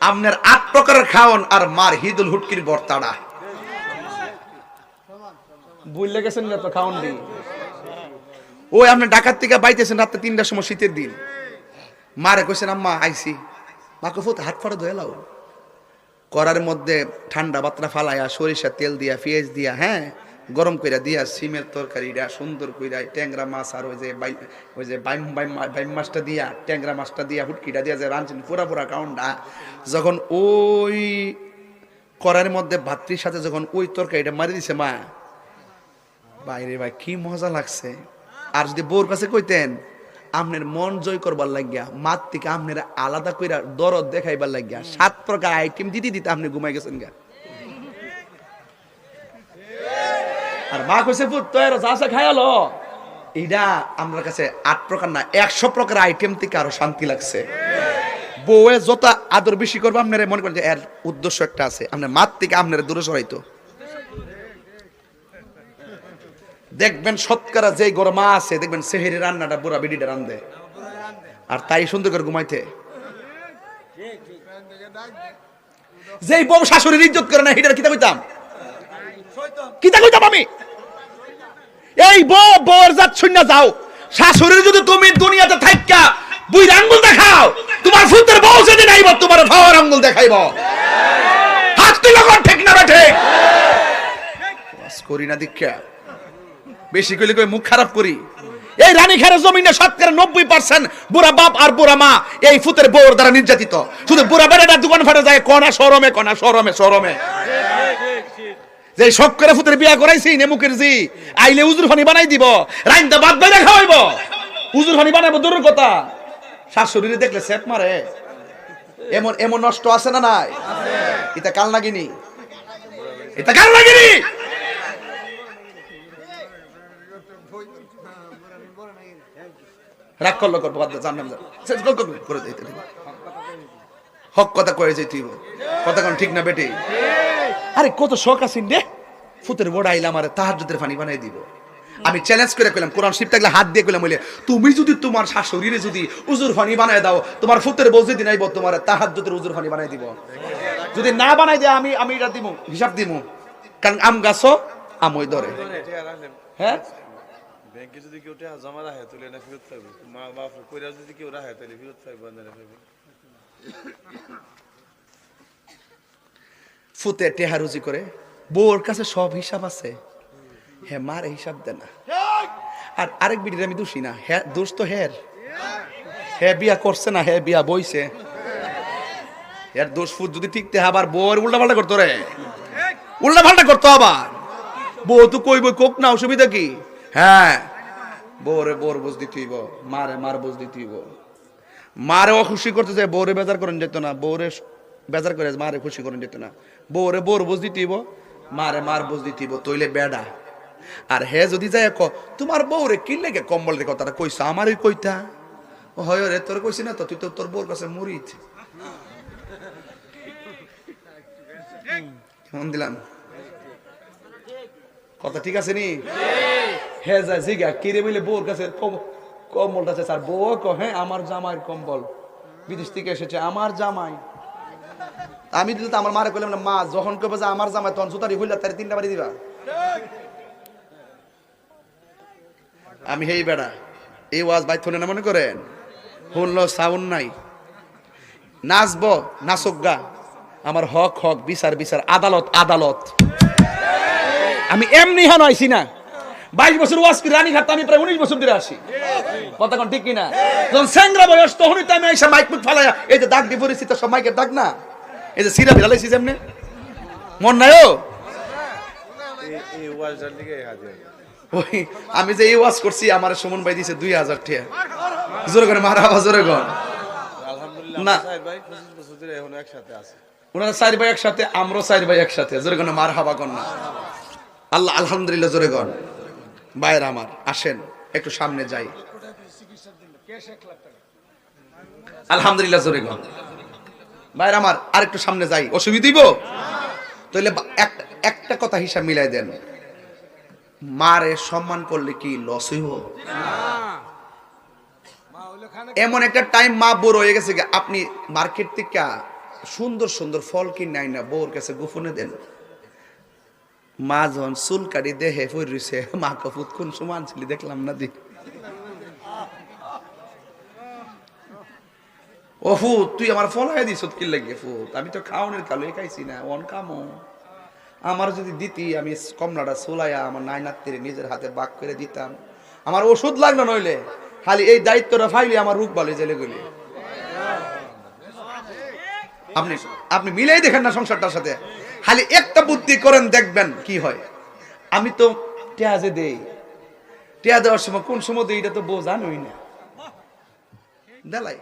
আপনার 8 প্রকারের খাওন আর মার হিদুল হুটকির বর্তাড়া বুঝলে গেছেন না তো খাওন দি ওই আপনি ঢাকার থেকে বাইতেছেন রাতে 3টার সময় শীতের দিন মারে কইছেন আম্মা আইছি মাকে ফুট হাত ফাড়া ধুয়ে লাও করার মধ্যে ঠান্ডা বাতরা ফালাইয়া সরিষার তেল দিয়া পেঁয়াজ দিয়া হ্যাঁ গরম কইরা দিয়া সিমের তরকারিটা সুন্দর কইরা ট্যাংরা মাছ আর ওই যে বাইম মাছটা দিয়া ট্যাংরা মাছটা দিয়া হুটকিটা দিয়া যে রাঁধছেন পুরা পুরা কাউন্ডা যখন ওই করার মধ্যে ভাতৃর সাথে যখন ওই তরকারিটা মারি দিছে মা বাইরে ভাই কি মজা লাগছে আর যদি বউর কাছে কইতেন আপনার মন জয় করবার লাগিয়া মাত থেকে আপনার আলাদা কইরা দরদ দেখাইবার লাগিয়া 7 প্রকার আইটেম দিতে দিতে আপনি ঘুমাই গেছেন গা আর মা কইছে পুত তোর যাসা খায়ালো এইটা আমার কাছে 8 প্রকার না 100 প্রকার আইটেম থেকে আরো শান্তি লাগছে বউয়ে যত আদর বেশি করবে আপনারা মনে করেন যে এর উদ্দেশ্য একটা আছে আপনার মাত থেকে আপনারা দূরে সরাইতো দেখবেন শতকরা যে গরমা আছে দেখবেন সেহেরি রান্নাটা বুড়া বিডিটা রান্ধে আর তাই সুন্দর করে ঘুমাইতে যেই বউ শাশুড়ির ইজ্জত করে না হিটার কিতা কইতাম আমি এই বউর জাত শূন্য যাও শাশুড়ির যদি তুমি দুনিয়াতে থাইকা বুইর আঙ্গুল দেখাও তোমার ফুতের বউ যেদিন আইব তোমার ভাওয়ার আঙ্গুল দেখাইব হাত তুলে কোন ঠিক না ঠিক বাস করি না দীক্ষা বেশি কইলে কই মুখ খারাপ করি এই রানীখারের জমিনে 90% বুড়া বাপ আর বুড়া মা এই ফুতের বউর দ্বারা নির্যাতিত শুধু বুড়া বেড়াটা দোকান ফাটে যায় কোনা শরমে যে সব করে ফুতের বিয়া করাইছি নেমুকের জি আইলে উজুর ফানি বানাই দিব রাইন্দা বাদ বাইরে খাওয়াইব উজুর ফানি বানাইব দূরের কথা শাশুড়িরে দেখলে সেট মারে এমন নষ্ট আছে না নাই এটা কাল নাগিনি রাগ করলো করবো জানলাম করে দিতে হক কথা কয়ে যাই তুই কথা কোন ঠিক না বেটি আরে কত শখ আছেন রে ফুতের বড় আইলাম আরে তাহাজ্জুদের পানি বানাই দিব আমি চ্যালেঞ্জ করে কইলাম কোরআন শরীফ থাকলে হাত দিয়ে কইলাম বলে তুমি যদি তোমার শাশুড়িরে যদি উজুর পানি বানায় দাও তোমার ফুতের বউ যেদিন আইব তোমার তাহাজ্জুদের উজুর পানি বানাই দিব যদি না বানাই দেয় আমি এটা দিব হিসাব দিব কারণ আম গাছও আমই ধরে হ্যাঁ ব্যাংকে যদি কেউ টাকা জমা রাখে তুলে না ফেরত পাইব মা বাপ কইরা যদি কেউ রাখে তাহলে ফেরত পাইব না পাইব ফুতে টেহারুজি করে বউর কাছে সব হিসাব আছে হ্যাঁ মার হিসাব দেয় না আর আরেক বিডির আমি দোষী না হ্যাঁ দোষ তো হ্যাঁ বিয়া করছে না হ্যাঁ বিয়া বইছে এর দোষ ফুট যদি ঠিকতে আবার বউর উল্টাপাল্টা করতো রে উল্টাপাল্টা করতো আবার বউ তো কই বই কোক না অসুবিধা কি হ্যাঁ বোর বুঝ দিতেইব মার বুঝ দিতেইব মারে অখুশি করতে যায় বউরে বেজার করেন যেত না বউরে বেজার করে মারে খুশি করেন যেত না বউরে বোর বুঝ দিতেইব মার বুঝ দিতেইব তইলে বেডা আর হে যদি যায় তোমার বউরে কি লেগে কম্বল রে কথাটা কইছ আমারই কইতা ও হয় রে তোর কইছি না তো তুই তো তোর বউর কাছে মরিত কেমন দিলাম কথা ঠিক আছে নি হে যা জিগা কিরে বলে বউর কাছে কম্বলটা আছে স্যার বউ হ্যাঁ আমার জামাইয়ের কম্বল বিদেশ থেকে এসেছে আমার জামাই আমি দিল তো আমার মারে কইলাম না মা যখন কবে যে আমার জামাই তখন সুতারি হইলা তার 3টা বাড়ি দিবা আমি হেই বেড়া এই ওয়াজ বাইত শুনে না মনে করেন শুনলো সাউন্ড নাই নাচবো নাচক গা আমার হক বিচার আদালত আমি এমনি হ্যাঁ আইছি না 22 বছর ওয়াজ করে রানীঘাট আমি প্রায় 19 বছর ধরে আসি কথা কোন ঠিক কিনা যখন স্যাংরা বয়স তখনই তো আমি আইসা মাইক মুখ ফালাইয়া এই যে দাগ দিয়ে পরিস্থিতি সব মাইকের দাগ না এই যে সিরা ভিড়ালাইছি যেমনে মন নাই এই ওয়াজটার দিকে হাজির ওই আমি যে এই ওয়াজ করছি আমার সুমন ভাই দিছে 2000 টাকা জোরে করে মারহাবা জোরে কর আলহামদুলিল্লাহ না সাহেব ভাই 25 বছর ধরে এখন একসাথে আছে ওনারা 4 ভাই একসাথে আমরাও 4 ভাই একসাথে জোরে করে মারহাবা কর না আল্লাহ আলহামদুলিল্লাহ জোরে কর ভাইরা আমার আসেন একটু সামনে যাই আলহামদুলিল্লাহ জোরে কর ভাইরা আমার আরেকটু সামনে যাই অসুবিধা দিব তাহলে একটা কথা হিসাব মিলাই দেন মারে সম্মান করলে কি লস হইব এমন একটা টাইম মা বড় হয়ে গেছে আপনি মার্কেট থেকে সুন্দর সুন্দর ফল কিনে আইনা বউর কাছে গোপনে দেন। মা যখন চুল কাটি দেহে ফইর রইছে, মা কপুত কোন সমান ছিলি দেখলাম না দি। ও ফুত তুই আমার ফলাই দিস কি লাগে ফুত, আমি তো খাওনের কালো খাইছি না, অন কামো আমার যদি দিতি আমি কমলাটা চুলাইয়া আমার নাইনাত্তিরে নিজের হাতে বাক করে দিতাম, আমার ওষুধ লাগলো নইলে খালি এই দায়িত্বটা ফাইলে আমার রোগ বলে জেলে গেলে। আপনি আপনি মিলেই দেখেন না সংসারটার সাথে, খালি একটা বুদ্ধি করেন দেখবেন কি হয়। আমি তো টেয়া যে দেই, টেয়া দেওয়ার সময় কোন সময় দেই এটা তো বউ জানোই না, দেলাই